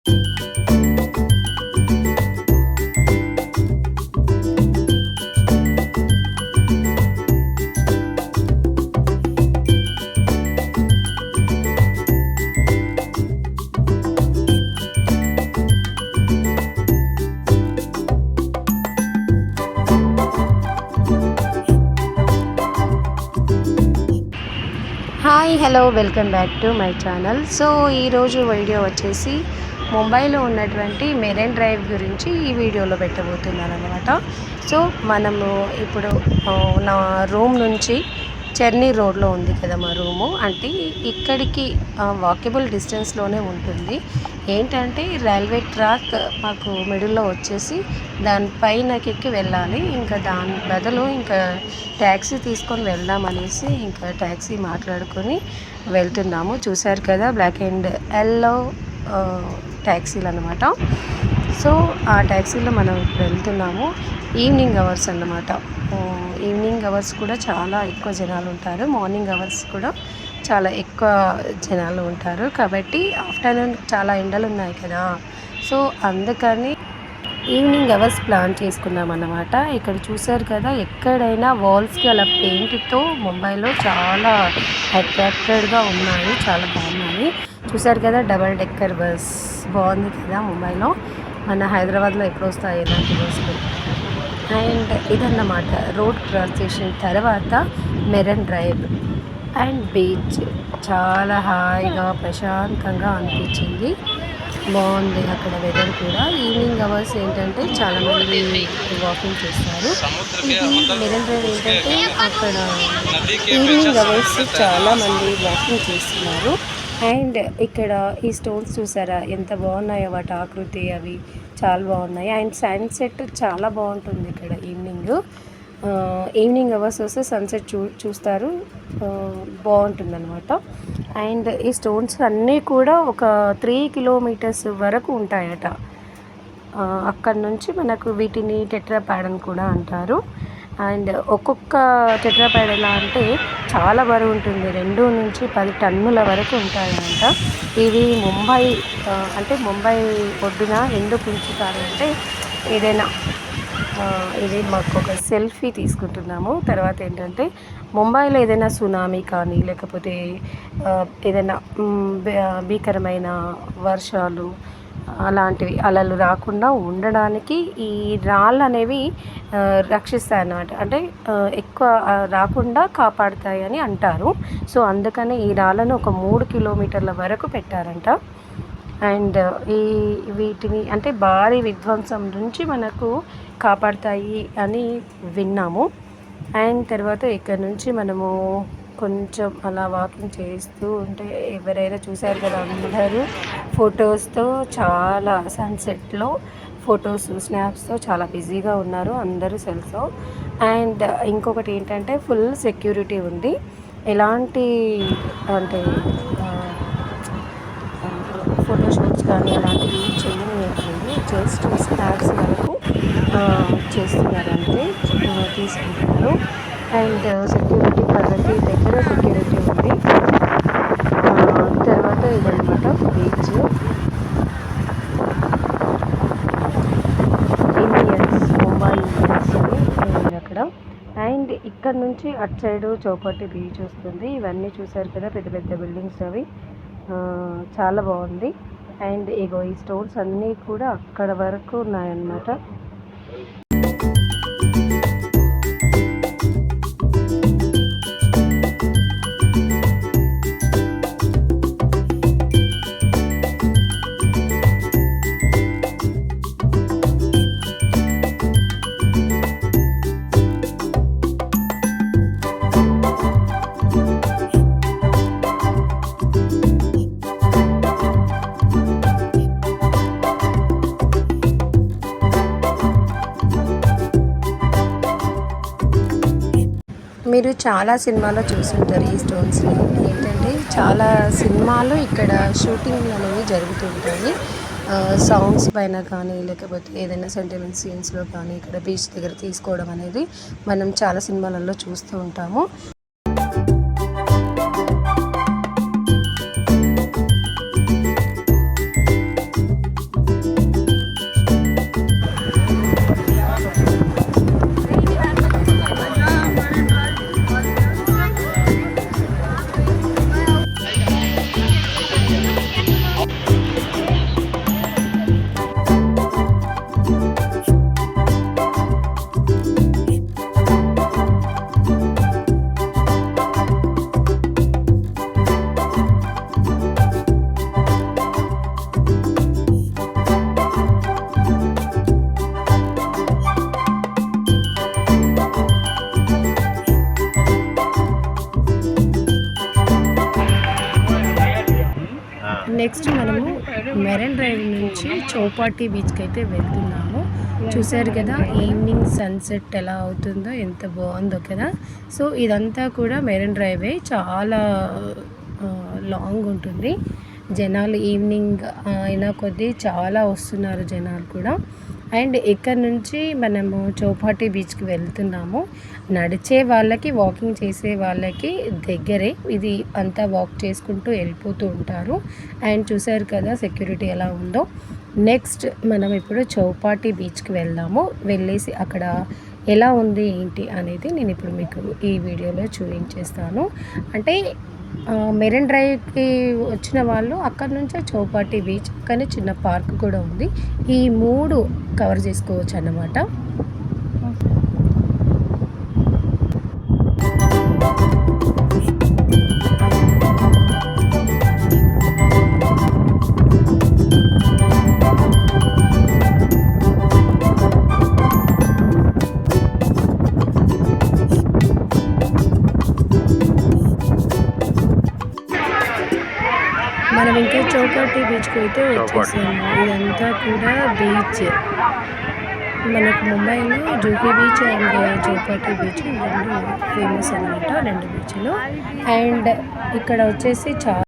Hi hello welcome back to my channel. So ఈరోజు video వచ్చేసి ముంబైలో ఉన్నటువంటి మెరైన్ డ్రైవ్ గురించి ఈ వీడియోలో పెట్టబోతున్నాను అనమాట. సో మనము ఇప్పుడు నా రూమ్ నుంచి చర్నీ రోడ్లో ఉంది కదా మా రూము, అంటే ఇక్కడికి వాకబుల్ డిస్టెన్స్లోనే ఉంటుంది. ఏంటంటే రైల్వే ట్రాక్ మాకు మిడిల్లో వచ్చేసి దానిపైనకి ఎక్కి వెళ్ళాలి. ఇంకా దాని బదులు ఇంకా ట్యాక్సీ తీసుకొని వెళ్దాం అనేసి ఇంకా ట్యాక్సీ మాట్లాడుకొని వెళ్తున్నాము. చూశారు కదా బ్లాక్ అండ్ ఎల్లో ట్యాక్సీలు అనమాట. సో ఆ ట్యాక్సీలో మనం వెళ్తున్నాము. ఈవినింగ్ అవర్స్ అన్నమాట. ఈవినింగ్ అవర్స్ కూడా చాలా ఎక్కువ జనాలు ఉంటారు. మార్నింగ్ అవర్స్ కూడా చాలా ఎక్కువ జనాలు ఉంటారు. కాబట్టి ఆఫ్టర్నూన్ చాలా ఎండలు ఉన్నాయి కదా, సో అందుకని ఈవినింగ్ అవర్స్ ప్లాన్ చేసుకున్నాం అన్నమాట. ఇక్కడ చూసారు కదా, ఎక్కడైనా వాల్స్కి అలా పెయింట్తో ముంబైలో చాలా అట్రాక్టెడ్గా ఉన్నాయి, చాలా బాగున్నాయి. చూసారు కదా డబల్ డెక్కర్ బస్ బాగుంది కదా ముంబైలో. మన హైదరాబాద్లో ఎప్పుడు వస్తాయి ఇలాంటి బస్సులు. అండ్ ఇదన్నమాట రోడ్ క్రాస్ చేసిన తర్వాత మెరైన్ డ్రైవ్ అండ్ బీచ్. చాలా హాయిగా ప్రశాంతంగా అనిపించింది, బాగుంది అక్కడ వెదర్ కూడా. ఈవినింగ్ అవర్స్ ఏంటంటే చాలామంది వాకింగ్ చేస్తారు. ఇది మెరైన్ డ్రైవ్ ఏంటంటే అక్కడ ఈవినింగ్ అవర్స్ చాలామంది వాకింగ్ చేస్తున్నారు. అండ్ ఇక్కడ ఈ స్టోన్స్ చూసారా ఎంత బాగున్నాయో, వాటి ఆకృతి అవి చాలా బాగున్నాయి. అండ్ సన్సెట్ చాలా బాగుంటుంది ఇక్కడ ఈవినింగ్ అవర్స్ వస్తే సన్సెట్ చూస్తారు, బాగుంటుంది అనమాట. అండ్ ఈ స్టోన్స్ అన్నీ కూడా ఒక 3 కిలోమీటర్స్ వరకు ఉంటాయట. అక్కడ నుంచి మనకు వీటిని టెట్రాప్యాడ్ అని కూడా అంటారు. అండ్ ఒక్కొక్క టెట్రాప్యాడ్ ఎలా అంటే చాలా బరువు ఉంటుంది, 2 నుంచి 10 టన్నుల వరకు ఉంటాయంట. ఇవి ముంబై అంటే ముంబై ఒడ్డున ఎందుకు ఉంచుతారు అంటే ఏదైనా ఇది మాకు ఒక సెల్ఫీ తీసుకుంటున్నాము. తర్వాత ఏంటంటే ముంబైలో ఏదైనా సునామీ కానీ లేకపోతే ఏదైనా భీకరమైన వర్షాలు అలాంటివి అలలు రాకుండా ఉండడానికి ఈ రాళ్ళు అనేవి రక్షిస్తాయి అన్నమాట. అంటే ఎక్కువ రాకుండా కాపాడుతాయి అని అంటారు. సో అందుకని ఈ రాళ్ళను ఒక 3 కిలోమీటర్ల వరకు పెట్టారంట. అండ్ వీటిని అంటే భారీ విధ్వంసం నుంచి మనకు కాపాడుతాయి అని విన్నాము. అండ్ తర్వాత ఇక్కడ నుంచి మనము కొంచెం అలా వాకింగ్ చేస్తూ ఉంటే ఎవరైనా చూశారు కదా, అందరూ ఫొటోస్తో చాలా సన్సెట్లో ఫొటోస్ స్నాప్స్తో చాలా బిజీగా ఉన్నారు అందరూ సెల్స్లో. అండ్ ఇంకొకటి ఏంటంటే ఫుల్ సెక్యూరిటీ ఉంది, ఎలాంటి అంటే ఫోటోషూట్స్ కానీ అలాంటివి చేయనివ్వట్లేదు. జస్ట్ స్నాప్స్ వరకు చేస్తున్నారంటే తీసుకుంటున్నారు. అండ్ సెక్యూరిటీ పద్ధతి దగ్గర సెక్యూరిటీ ఉంది. తర్వాత ఇదన్నమాట బీచ్. ఇండియన్స్ ముంబై ఇండియన్స్ అని అక్కడ. అండ్ ఇక్కడ నుంచి అటు సైడు చౌపట్టి బీచ్ వస్తుంది. ఇవన్నీ చూసారు కదా పెద్ద పెద్ద బిల్డింగ్స్, అవి చాలా బాగుంది. అండ్ ఇగో ఈ స్టోన్స్ అన్నీ కూడా అక్కడ వరకు ఉన్నాయన్నమాట. మీరు చాలా సినిమాలో చూసుంటారు ఈ స్టోన్స్ని. ఏంటంటే చాలా సినిమాలు ఇక్కడ షూటింగ్ అనేవి జరుగుతుంటాయి. సాంగ్స్ పైన కానీ లేకపోతే ఏదైనా సెంటిమెంట్ సీన్స్లో కానీ ఇక్కడ బీచ్ దగ్గర తీసుకోవడం అనేది మనం చాలా సినిమాలలో చూస్తూ ఉంటాము. నెక్స్ట్ మనము మెరైన్ డ్రైవ్ నుంచి చౌపాటి బీచ్కి అయితే వెళ్తున్నాము. చూసారు కదా ఈవినింగ్ సన్సెట్ ఎలా అవుతుందో, ఎంత బాగుందో కదా. సో ఇదంతా కూడా మెరైన్ డ్రైవే, చాలా లాంగ్ ఉంటుంది. జనాలు ఈవినింగ్ అయినా కొద్దీ చాలా వస్తున్నారు జనాలు కూడా. అండ్ ఇక్కడ నుంచి మనము చౌపాటి బీచ్కి వెళ్తున్నాము. నడిచే వాళ్ళకి, వాకింగ్ చేసే వాళ్ళకి దగ్గరే ఇది, అంతా వాక్ చేసుకుంటూ వెళ్ళిపోతూ ఉంటారు. అండ్ చూసారు కదా సెక్యూరిటీ ఎలా ఉందో. నెక్స్ట్ మనం ఇప్పుడు చౌపాటి బీచ్కి వెళ్దాము. వెళ్ళేసి అక్కడ ఎలా ఉంది ఏంటి అనేది నేను ఇప్పుడు మీకు ఈ వీడియోలో చూపించేస్తాను. అంటే మెరైన్ డ్రైవ్కి వచ్చిన వాళ్ళు అక్కడ నుంచే చౌపాటి బీచ్, కానీ చిన్న పార్క్ కూడా ఉంది. ఈ 3 కవర్ చేసుకోవచ్చు అన్నమాట. మనం ఇంకా చౌపాటి బీచ్కి అయితే వచ్చేసాము. ఇదంతా కూడా బీచ్. మనకు ముంబైలో Juhi beach and Chowpatty beach 2 famous అనమాట, 2 బీచ్లు. అండ్ ఇక్కడ వచ్చేసి చాలా